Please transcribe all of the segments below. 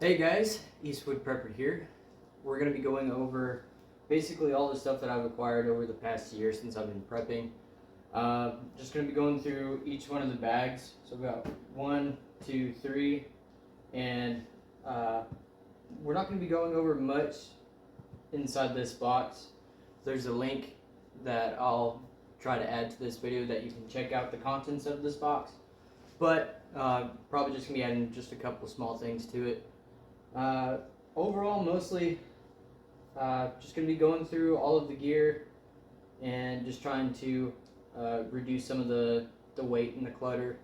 Hey guys, Eastwood Prepper here. We're going to be going over basically all the stuff that I've acquired over the past year since I've been prepping. Just going to be going through each one of the bags. So we've got 1, 2, 3, and we're not going to be going over much inside this box. There's a link that I'll try to add to this video that you can check out the contents of this box. But probably just going to be adding just a couple small things to it. Overall, mostly just going to be going through all of the gear and just trying to reduce some of the weight and the clutter.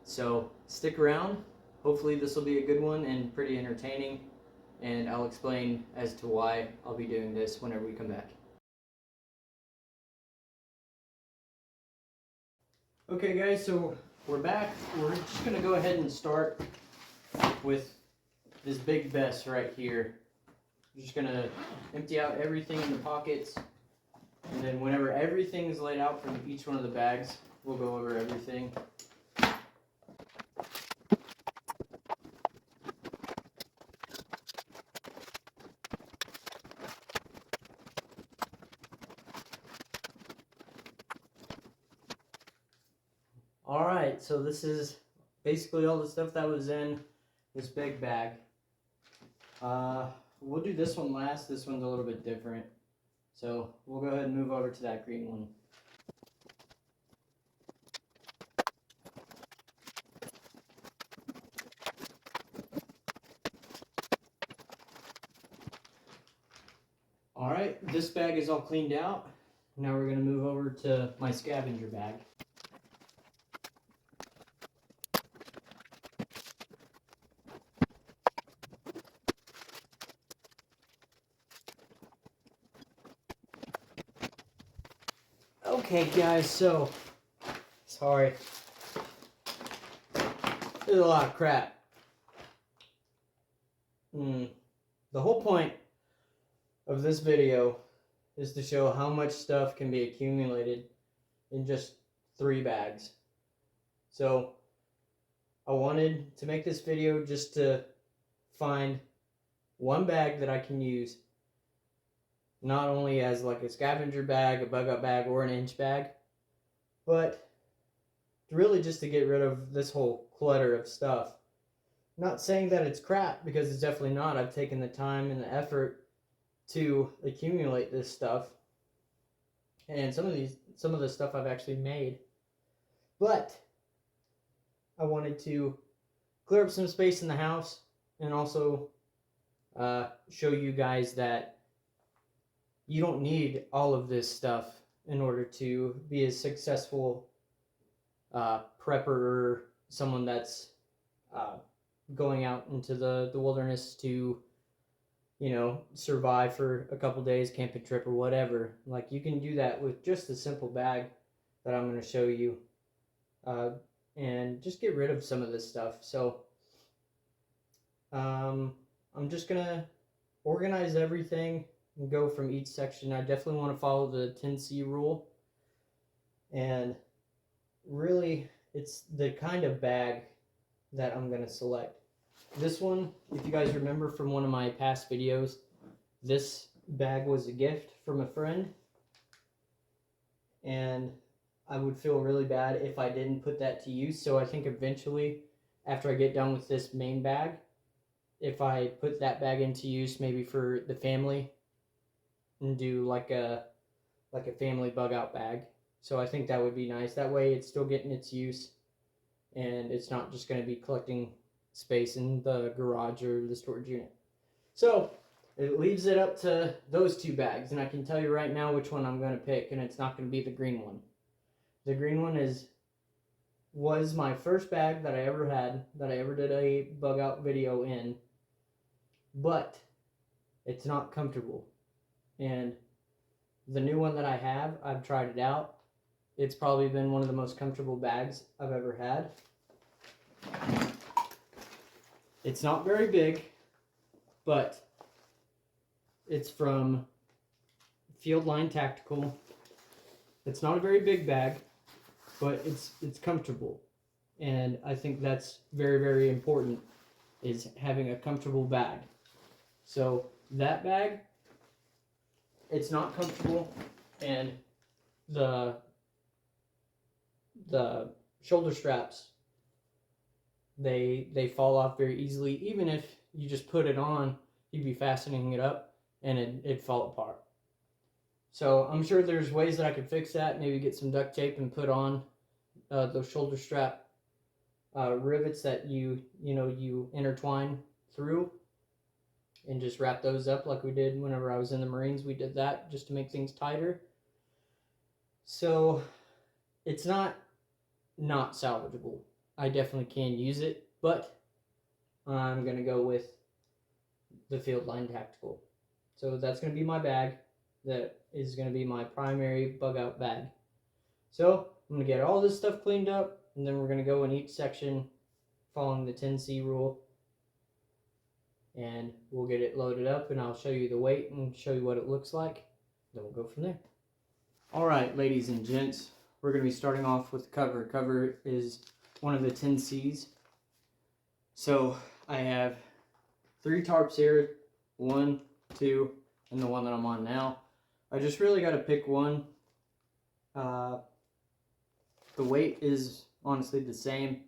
So stick around. Hopefully this will be a good one and pretty entertaining, and I'll explain as to why I'll be doing this whenever we come back. Okay guys, so we're back. We're just going to go ahead and start with this big vest right here. I'm just going to empty out everything in the pockets, and then whenever everything is laid out from each one of the bags, we'll go over everything. Alright, so this is basically all the stuff that was in this big bag. We'll do this one last. This one's a little bit different. So we'll go ahead and move over to that green one. Alright, this bag is all cleaned out. Now we're going to move over to my scavenger bag. Okay guys, so, sorry, there's a lot of crap. The whole point of this video is to show how much stuff can be accumulated in just 3 bags. So, I wanted to make this video just to find one bag that I can use, not only as like a scavenger bag, a bug out bag, or an inch bag, but really just to get rid of this whole clutter of stuff. Not saying that it's crap, because it's definitely not. I've taken the time and the effort to accumulate this stuff, and some of the stuff I've actually made. But I wanted to clear up some space in the house, and also show you guys that you don't need all of this stuff in order to be a successful prepper, or someone that's going out into the wilderness to, you know, survive for a couple days, camping trip or whatever. Like, you can do that with just a simple bag that I'm going to show you, and just get rid of some of this stuff. So I'm just going to organize everything and go from each section. I definitely want to follow the 10C rule, and really it's the kind of bag that I'm going to select. This one, if you guys remember from one of my past videos, this bag was a gift from a friend, and I would feel really bad if I didn't put that to use. So I think eventually, after I get done with this main bag, if I put that bag into use, maybe for the family, and do like a family bug out bag. So I think that would be nice. That way it's still getting its use, and it's not just going to be collecting space in the garage or the storage unit. So it leaves it up to those 2 bags, and I can tell you right now which one I'm going to pick, and it's not going to be the green one. The green one was my first bag that I ever had, that I ever did a bug out video in, but it's not comfortable. And the new one that I have, I've tried it out. It's probably been one of the most comfortable bags I've ever had. It's not very big, but it's from Field Line Tactical. It's not a very big bag, but it's comfortable. And I think that's very, very important is having a comfortable bag. So that bag, it's not comfortable, and the shoulder straps, they fall off very easily. Even if you just put it on, you'd be fastening it up and it'd fall apart. So I'm sure there's ways that I could fix that. Maybe get some duct tape and put on those shoulder strap rivets that you intertwine through, and just wrap those up like we did whenever I was in the Marines. We did that just to make things tighter. So it's not salvageable. I definitely can use it, but I'm going to go with the Fieldline Tactical. So that's going to be my bag. That is going to be my primary bug out bag. So I'm going to get all this stuff cleaned up, and then we're going to go in each section following the 10C rule, and we'll get it loaded up, and I'll show you the weight and show you what it looks like. Then we'll go from there. All right, ladies and gents, we're going to be starting off with the cover. Cover is one of the 10Cs. So I have 3 tarps here, 1, 2, and the one that I'm on now. I just really got to pick one. The weight is honestly the same,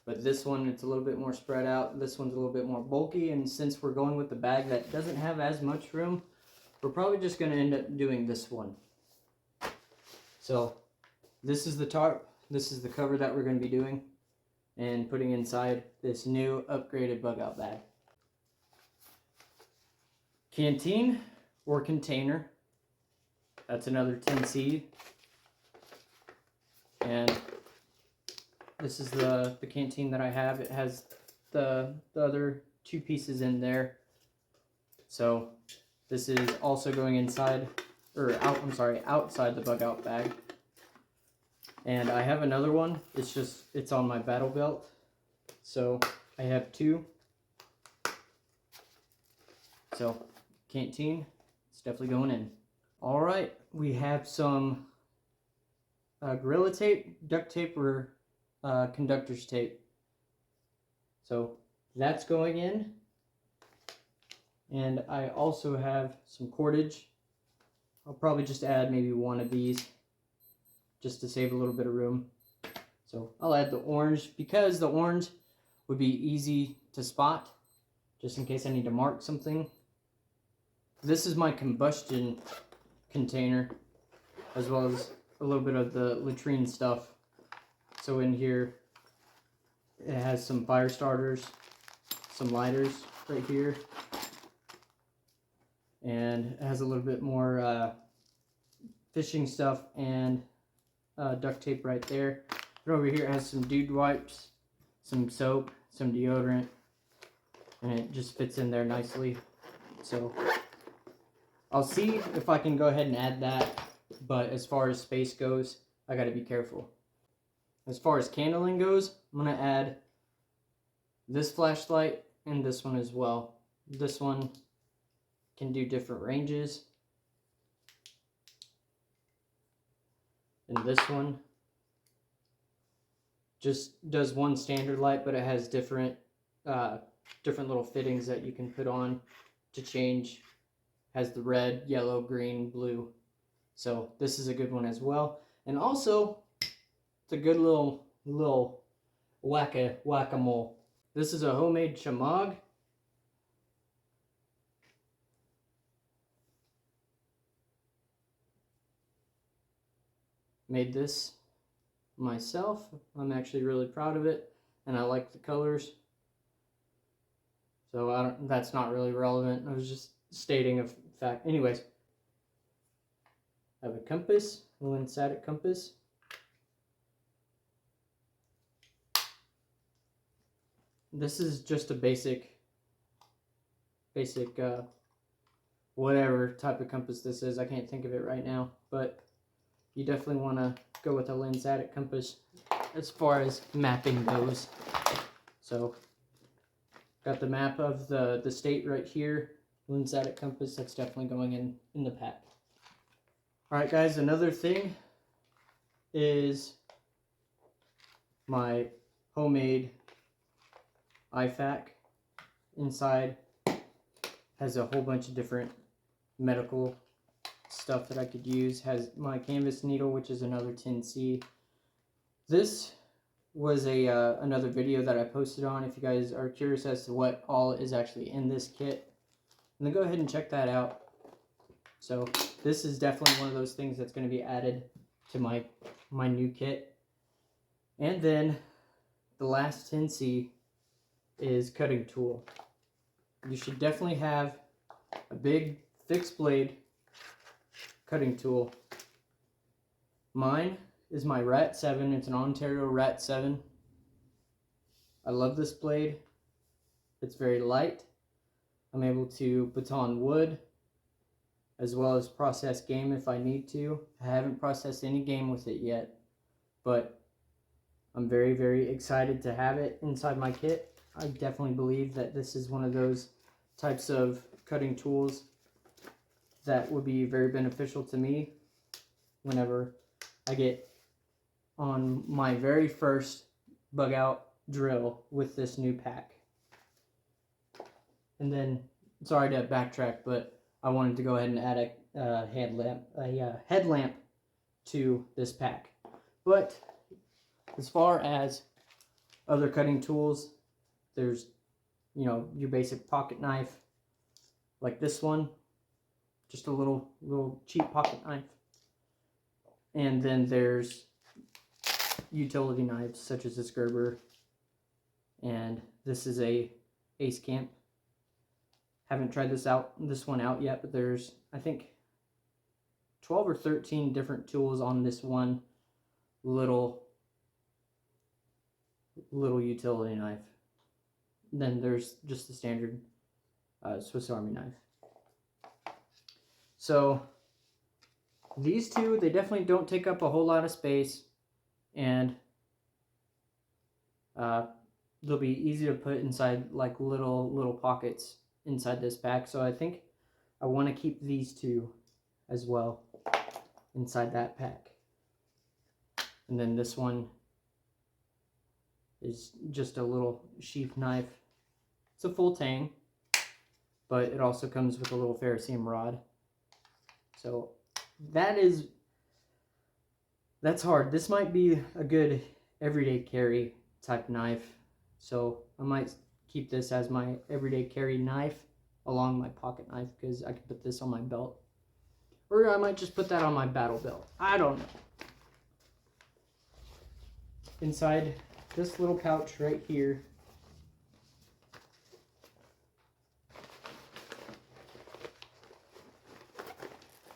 but this one, it's a little bit more spread out. This one's a little bit more bulky, and since we're going with the bag that doesn't have as much room, we're probably just going to end up doing this one. So this is the tarp, this is the cover that we're going to be doing and putting inside this new upgraded bug out bag. Canteen or container, that's another 10C. And this is the canteen that I have. It has the other 2 pieces in there. So this is also going inside, or out, I'm sorry, outside the bug out bag. And I have another one. It's on my battle belt. So I have 2. So canteen, it's definitely going in. All right, we have some Gorilla tape, duct tape, or conductor's tape. So that's going in. And I also have some cordage. I'll probably just add maybe 1 of these just to save a little bit of room. So I'll add the orange because the orange would be easy to spot just in case I need to mark something. This is my combustion container, as well as a little bit of the latrine stuff. So in here it has some fire starters, some lighters right here, and it has a little bit more fishing stuff and duct tape right there. And over here it has some dude wipes, some soap, some deodorant, and it just fits in there nicely. So I'll see if I can go ahead and add that, but as far as space goes, I gotta be careful. As far as candling goes, I'm gonna add this flashlight and this one as well. This one can do different ranges, and this one just does one standard light, but it has different little fittings that you can put on to change. Has the red, yellow, green, blue. So this is a good one as well. And also, it's a good little whack-a-mole. This is a homemade chamag. Made this myself. I'm actually really proud of it, and I like the colors. So that's not really relevant. I was just stating a fact. Anyways, I have a compass, a lens-static compass. This is just a basic whatever type of compass this is. I can't think of it right now, but you definitely want to go with a lens-static compass as far as mapping goes. So got the map of the state right here. Lens-static compass, that's definitely going in the pack. Alright guys, another thing is my homemade IFAK. inside has a whole bunch of different medical stuff that I could use. Has my canvas needle, which is another 10C. This was another video that I posted on. If you guys are curious as to what all is actually in this kit, then go ahead and check that out. So this is definitely one of those things that's going to be added to my new kit. And then the last 10C is cutting tool. You should definitely have a big fixed blade cutting tool. Mine is my Rat 7. It's an Ontario Rat 7. I love this blade. It's very light. I'm able to baton wood as well as process game if I need to. I haven't processed any game with it yet, but I'm very, very excited to have it inside my kit. I definitely believe that this is one of those types of cutting tools that would be very beneficial to me whenever I get on my very first bug out drill with this new pack. And then, sorry to backtrack, but I wanted to go ahead and add a headlamp to this pack. But as far as other cutting tools, there's, you know, your basic pocket knife, like this one, just a little cheap pocket knife. And then there's utility knives such as this Gerber, and this is a Ace Camp. Haven't tried this one out yet, but there's, I think, 12 or 13 different tools on this one little utility knife. Then there's just the standard Swiss Army knife. So these two, they definitely don't take up a whole lot of space, and they'll be easy to put inside like little pockets inside this pack. So I think I want to keep these two as well inside that pack. And then this one is just a little sheath knife. It's a full tang, but it also comes with a little ferrocerium rod. So that's hard. This might be a good everyday carry type knife. So I might keep this as my everyday carry knife along my pocket knife, because I could put this on my belt. Or I might just put that on my battle belt. I don't know. Inside this little pouch right here,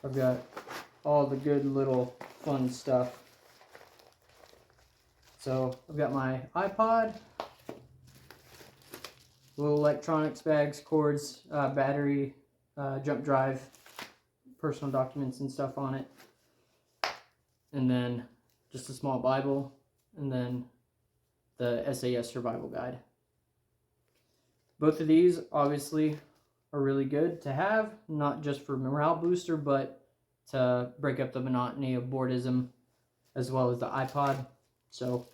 I've got all the good little fun stuff. So I've got my iPod, little electronics bags, cords, battery, jump drive, personal documents and stuff on it. And then just a small Bible, and then the SAS survival guide. Both of these obviously are really good to have, not just for morale booster, but to break up the monotony of boardism, as well as the iPod. So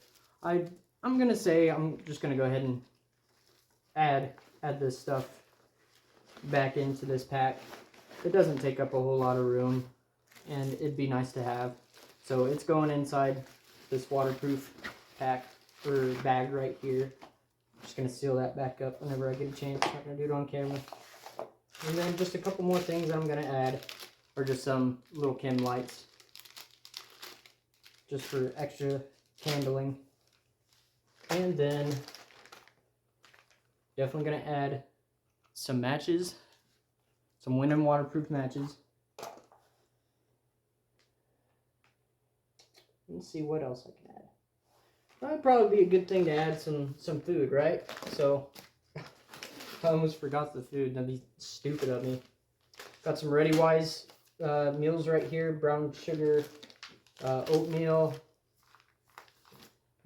I'm gonna say I'm just gonna go ahead and add this stuff back into this pack. It doesn't take up a whole lot of room, and it'd be nice to have. So it's going inside this waterproof pack or bag right here. Just gonna seal that back up whenever I get a chance. Not gonna do it on camera. And then just a couple more things that I'm gonna add are just some little chem lights, just for extra candling. And then definitely gonna add some matches, some wind and waterproof matches. Let's see what else I can add. That'd probably be a good thing to add some food, right? So I almost forgot the food. That'd be stupid of me. Got some Ready Wise meals right here. Brown sugar, oatmeal.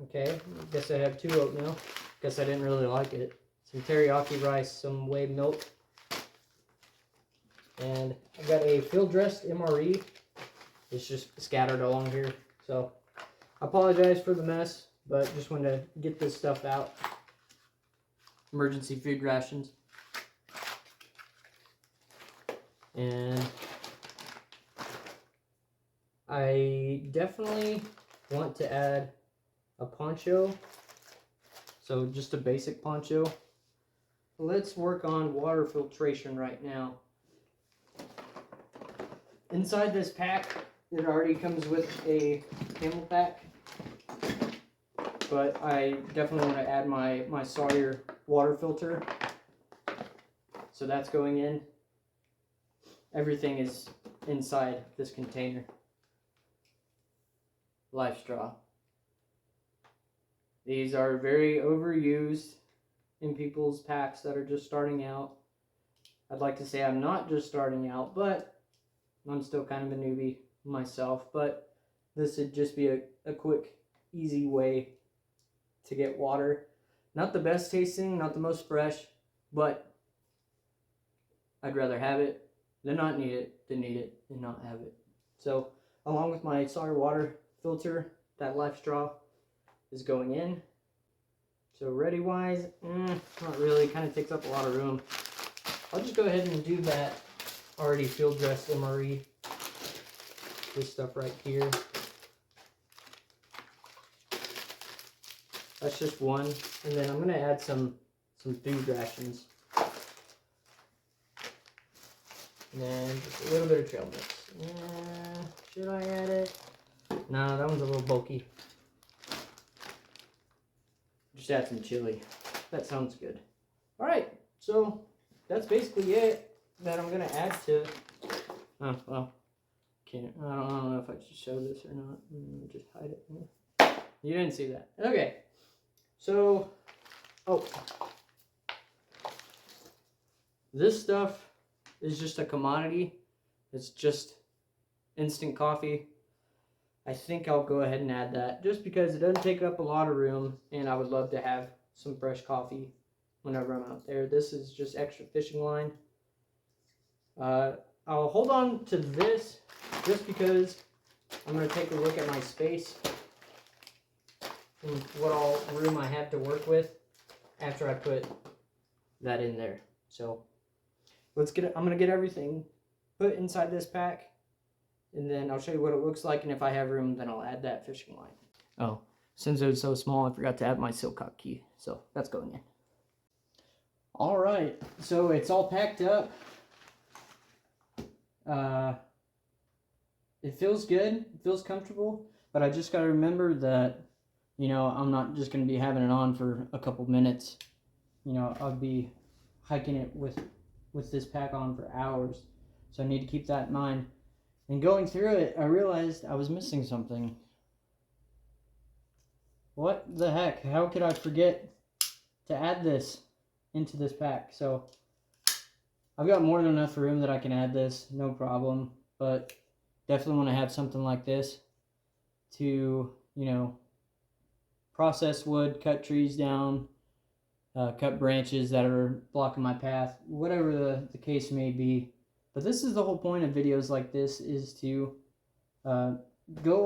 Okay, I guess I have 2 oatmeal. Guess I didn't really like it. Some teriyaki rice, some whey milk. And I've got a field dressed MRE. It's just scattered along here. So I apologize for the mess, but just wanted to get this stuff out. Emergency food rations. And I definitely want to add a poncho, so just a basic poncho. Let's work on water filtration right now. Inside this pack, it already comes with a camel pack, but I definitely want to add my Sawyer water filter. So that's going in. Everything is inside this container. Life straw. These are very overused in people's packs that are just starting out. I'd like to say I'm not just starting out, but I'm still kind of a newbie myself. But this would just be a quick, easy way to get water. Not the best tasting, not the most fresh, but I'd rather have it than not need it, than need it and not have it. So along with my Sawyer water filter, that life straw is going in. So ready wise, not really, kind of takes up a lot of room. I'll just go ahead and do that already field dressed MRE. This stuff right here. That's just one. And then I'm gonna add some food rations. And then just a little bit of trail mix. Should I add it? No, that one's a little bulky. Just add some chili. That sounds good. Alright, so that's basically it that I'm gonna add to. Oh, well. Can't, I don't know if I should show this or not. Just hide it. You didn't see that. Okay. So, this stuff is just a commodity. It's just instant coffee. I think I'll go ahead and add that just because it doesn't take up a lot of room and I would love to have some fresh coffee whenever I'm out there. This is just extra fishing line. I'll hold on to this just because I'm going to take a look at my space and what all room I have to work with after I put that in there. So let's get it. I'm going to get everything put inside this pack, and then I'll show you what it looks like, and if I have room, then I'll add that fishing line. Oh, since it was so small, I forgot to add my Silcock key, so that's going in. All right, so it's all packed up. It feels good, it feels comfortable, but I just got to remember that, you know, I'm not just going to be having it on for a couple minutes. You know, I'll be hiking it with this pack on for hours, so I need to keep that in mind. And going through it, I realized I was missing something. What the heck? How could I forget to add this into this pack? So I've got more than enough room that I can add this, no problem. But definitely want to have something like this to, you know, process wood, cut trees down, cut branches that are blocking my path, whatever the case may be. But this is the whole point of videos like this, is to go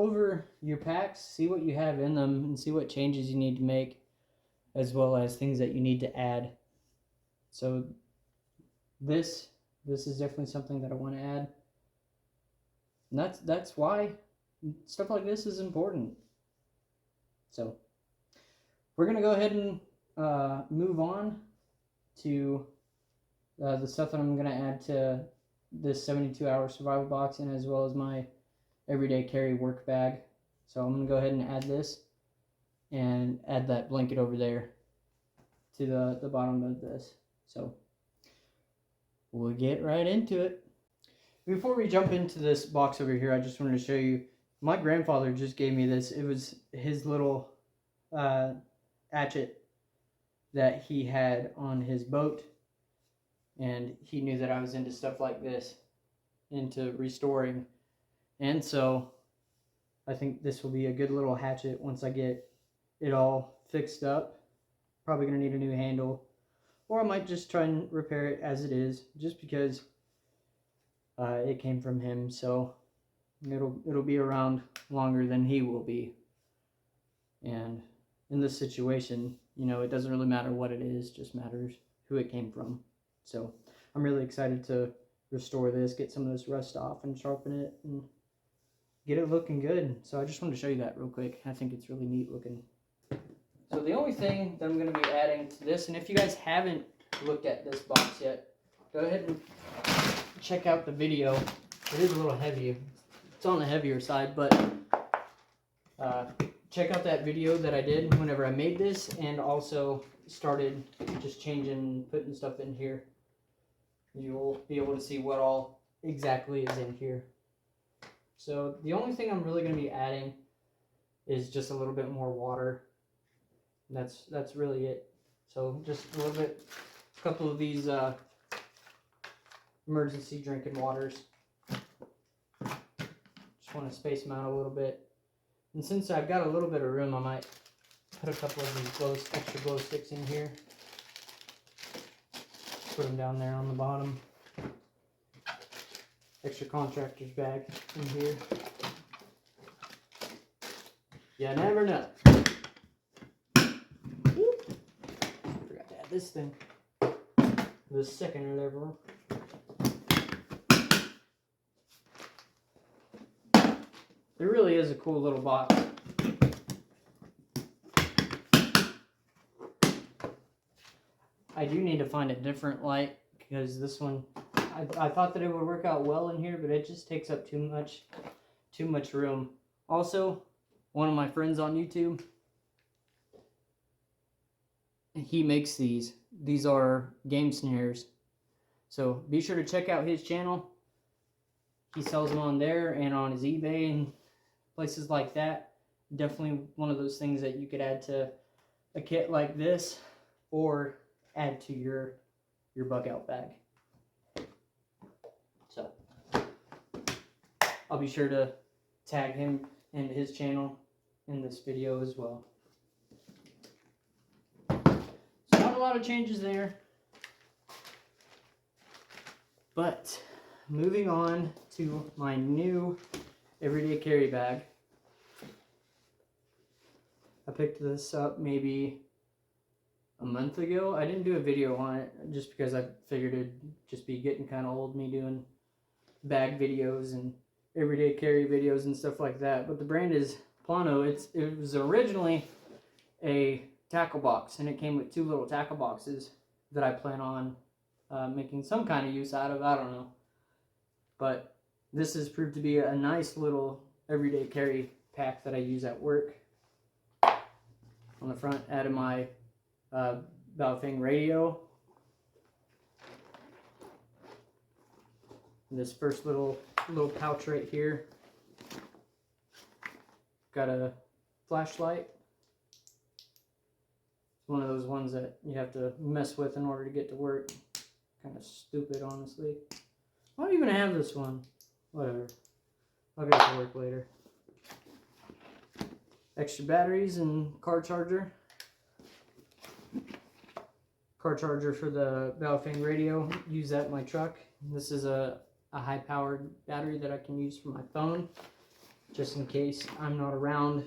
over your packs, see what you have in them, and see what changes you need to make, as well as things that you need to add. So this is definitely something that I want to add. And that's why stuff like this is important. So we're going to go ahead and move on to the stuff that I'm going to add to this 72-hour survival box, and as well as my everyday carry work bag. So I'm going to go ahead and add this and add that blanket over there to the bottom of this. So we'll get right into it. Before we jump into this box over here, I just wanted to show you, my grandfather just gave me this. It was his little hatchet that he had on his boat, and he knew that I was into stuff like this, into restoring, and so I think this will be a good little hatchet once I get it all fixed up. Probably going to need a new handle, or I might just try and repair it as it is, just because it came from him, so it'll be around longer than he will be. And in this situation, you know, it doesn't really matter what it is, just matters who it came from. So I'm really excited to restore this, get some of this rust off and sharpen it and get it looking good. So I just wanted to show you that real quick. I think it's really neat looking. So the only thing that I'm going to be adding to this, and if you guys haven't looked at this box yet, go ahead and check out the video. It is a little heavy. It's on the heavier side, but check out that video that I did whenever I made this, and also started just changing, putting stuff in here. You'll be able to see what all exactly is in here. So the only thing I'm really going to be adding is just a little bit more water. And that's really it. So just a little bit, a couple of these emergency drinking waters. Just want to space them out a little bit. And since I've got a little bit of room, I might put a couple of these extra glow sticks in here. Put them down there on the bottom. Extra contractor's bag in here. You never know. Whoop. Forgot to add this thing. The second lever. It really is a cool little box. I do need to find a different light because this one, I thought that it would work out well in here, but it just takes up too much room. Also, one of my friends on YouTube, he makes these. These are game snares. So be sure to check out his channel. He sells them on there and on his eBay and places like that. Definitely one of those things that you could add to a kit like this or add to your Bugout bag. So I'll be sure to tag him and his channel in this video as well. So not a lot of changes there, but moving on to my new everyday carry bag. I picked this up maybe a month ago. I didn't do a video on it just because I figured it'd just be getting kind of old, me doing bag videos and everyday carry videos and stuff like that. But the brand is Plano. It was originally a tackle box, and it came with 2 little tackle boxes that I plan on making some kind of use out of. I don't know. But this has proved to be a nice little everyday carry pack that I use at work. On the front, added my Baofeng radio. And this first little pouch right here. Got a flashlight. It's one of those ones that you have to mess with in order to get to work. Kind of stupid, honestly. Why do you even have this one? Whatever. I'll get it to work later. Extra batteries and car charger. Car charger for the Baofeng radio. Use that in my truck. This is a high-powered battery that I can use for my phone, just in case I'm not around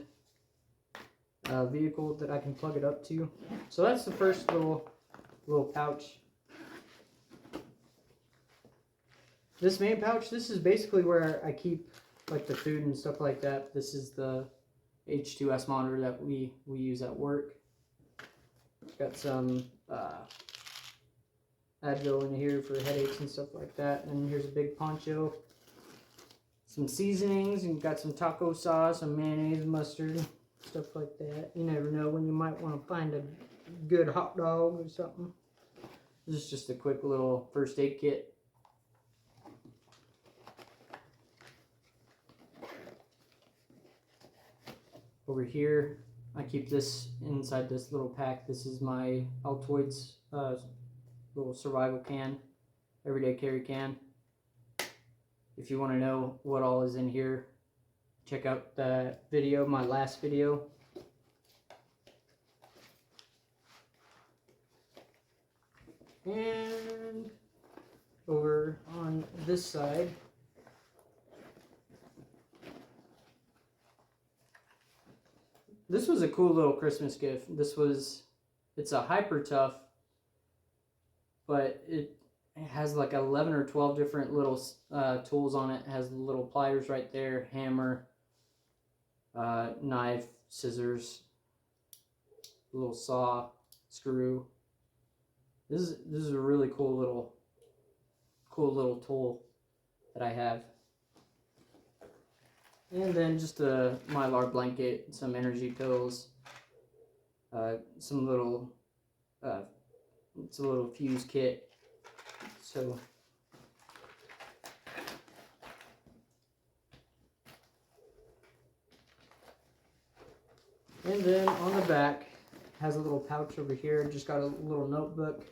a vehicle that I can plug it up to. So that's the first little pouch. This main pouch, this is basically where I keep like the food and stuff like that. This is the H2S monitor that we use at work. Got some Advil in here for headaches and stuff like that. And here's a big poncho. Some seasonings, and got some taco sauce, some mayonnaise, mustard, stuff like that. You never know when you might want to find a good hot dog or something. This is just a quick little first aid kit. Over here, I keep this inside this little pack. This is my Altoids little survival can, everyday carry can. If you want to know what all is in here, check out that video, my last video. And over on this side, this was a cool little Christmas gift. It's a Hyper Tough, but it has like 11 or 12 different little tools on it. It has little pliers right there, hammer, knife, scissors, little saw, screw. This is a really cool little tool that I have. And then just a Mylar blanket, some energy pills, some little it's a little fuse kit. So and then on the back has a little pouch over here. Just got a little notebook,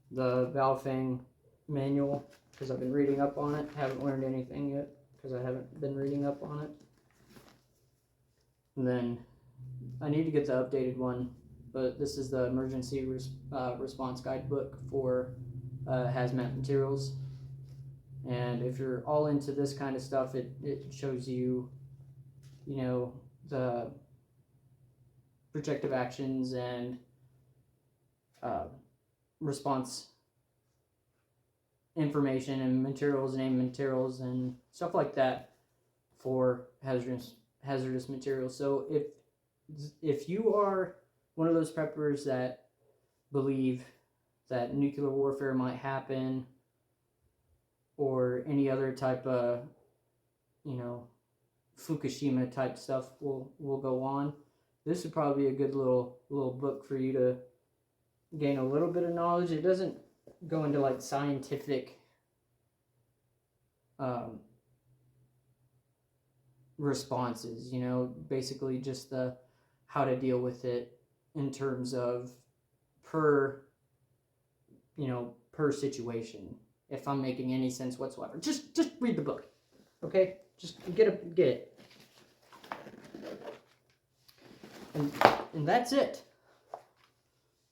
the Baofeng manual, because I've been reading up on it. Haven't learned anything yet because I haven't been reading up on it. And then I need to get the updated one, but this is the emergency response guidebook for hazmat materials. And if you're all into this kind of stuff, it shows you, you know, the protective actions and response information and materials, name materials and stuff like that for hazardous materials. So if you are one of those preppers that believe that nuclear warfare might happen, or any other type of, you know, Fukushima type stuff will go on, this would probably be a good little book for you to gain a little bit of knowledge. It doesn't go into like scientific responses, you know, basically just the how to deal with it in terms of per situation. If I'm making any sense whatsoever, just read the book, okay? Just get it, and that's it.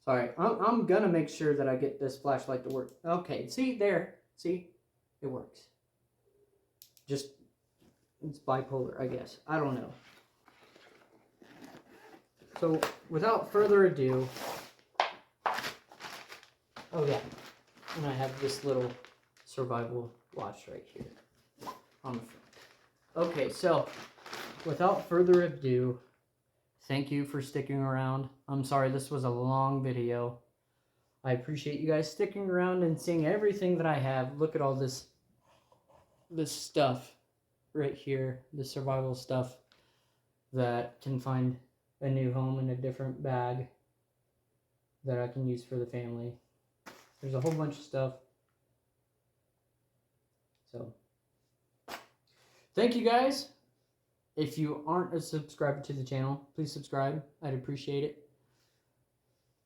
Sorry, I'm gonna make sure that I get this flashlight to work. Okay, see there, see, it works. Just it's bipolar, I guess. I don't know. So without further ado, oh yeah, and I have this little survival watch right here on the front. Okay, so without further ado, thank you for sticking around. I'm sorry this was a long video. I appreciate you guys sticking around and seeing everything that I have. Look at all this stuff right here, the survival stuff that can find a new home in a different bag that I can use for the family. There's a whole bunch of stuff. So, thank you guys. If you aren't a subscriber to the channel, please subscribe. I'd appreciate it.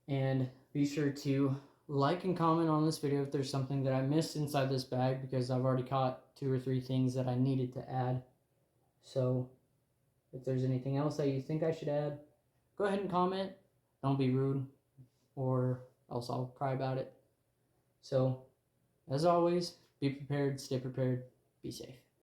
And be sure to like and comment on this video if there's something that I missed inside this bag, because I've already caught 2 or 3 things that I needed to add. So, if there's anything else that you think I should add, go ahead and comment. Don't be rude, or else I'll cry about it. So, as always, be prepared, stay prepared, be safe.